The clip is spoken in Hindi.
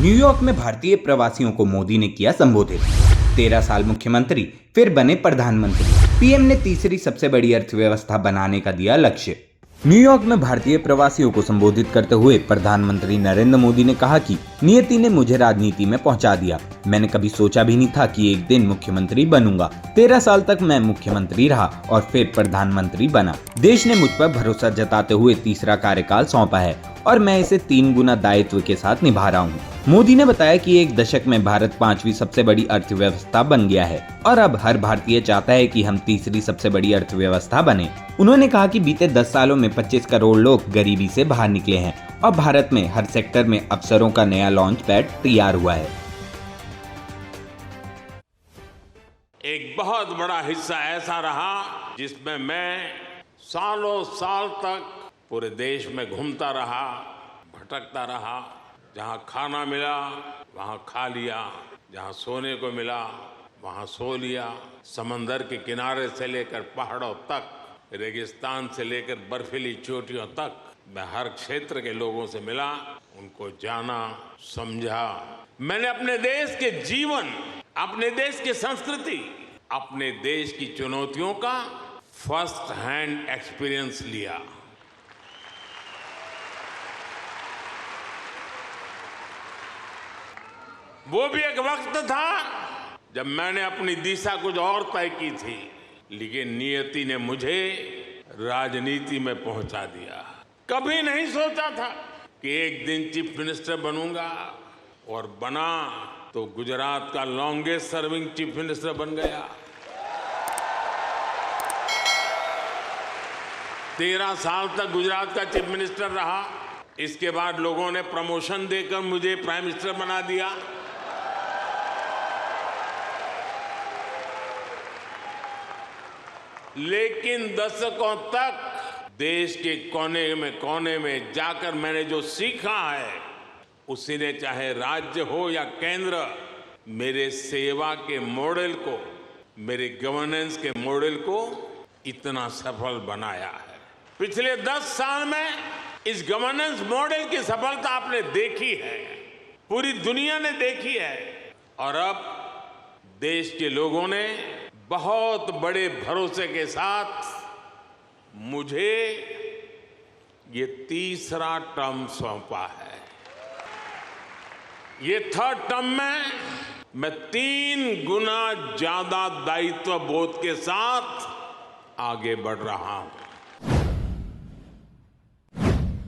न्यूयॉर्क में भारतीय प्रवासियों को मोदी ने किया संबोधित। 13 साल मुख्यमंत्री, फिर बने प्रधानमंत्री। पीएम ने तीसरी सबसे बड़ी अर्थव्यवस्था बनाने का दिया लक्ष्य। न्यूयॉर्क में भारतीय प्रवासियों को संबोधित करते हुए प्रधानमंत्री नरेंद्र मोदी ने कहा कि नियति ने मुझे राजनीति में पहुंचा दिया। मैंने कभी सोचा भी नहीं था कि एक दिन मुख्यमंत्री बनूंगा। 13 साल तक मैं मुख्यमंत्री रहा और फिर प्रधानमंत्री बना। देश ने मुझ पर भरोसा जताते हुए तीसरा कार्यकाल सौंपा है और मैं इसे 3 गुना दायित्व के साथ निभा रहा हूँ। मोदी ने बताया कि एक दशक में भारत 5वीं सबसे बड़ी अर्थव्यवस्था बन गया है और अब हर भारतीय चाहता है कि हम तीसरी सबसे बड़ी अर्थव्यवस्था बने। उन्होंने कहा कि बीते 10 सालों में 25 करोड़ लोग गरीबी से बाहर निकले हैं और भारत में हर सेक्टर में अवसरों का नया लॉन्च पैड तैयार हुआ है। एक बहुत बड़ा हिस्सा ऐसा रहा जिसमें मैं सालों साल तक पूरे देश में घूमता रहा, भटकता रहा। जहां खाना मिला वहां खा लिया, जहां सोने को मिला वहां सो लिया। समंदर के किनारे से लेकर पहाड़ों तक, रेगिस्तान से लेकर बर्फीली चोटियों तक मैं हर क्षेत्र के लोगों से मिला, उनको जाना, समझा। मैंने अपने देश के जीवन, अपने देश की संस्कृति, अपने देश की चुनौतियों का फर्स्ट हैंड एक्सपीरियंस लिया। वो भी एक वक्त था जब मैंने अपनी दिशा कुछ और तय की थी, लेकिन नियति ने मुझे राजनीति में पहुंचा दिया। कभी नहीं सोचा था कि एक दिन चीफ मिनिस्टर बनूंगा, और बना तो गुजरात का लॉन्गेस्ट सर्विंग चीफ मिनिस्टर बन गया। 13 साल तक गुजरात का चीफ मिनिस्टर रहा। इसके बाद लोगों ने प्रमोशन देकर मुझे प्राइम मिनिस्टर बना दिया। लेकिन दशकों तक देश के कोने में जाकर मैंने जो सीखा है, उसी ने चाहे राज्य हो या केंद्र, मेरे सेवा के मॉडल को, मेरे गवर्नेंस के मॉडल को इतना सफल बनाया है। पिछले 10 साल में इस गवर्नेंस मॉडल की सफलता आपने देखी है, पूरी दुनिया ने देखी है, और अब देश के लोगों ने बहुत बड़े भरोसे के साथ मुझे ये तीसरा टर्म सौंपा है। ये थर्ड टर्म में मैं 3 गुना ज्यादा दायित्व बोध के साथ आगे बढ़ रहा हूं।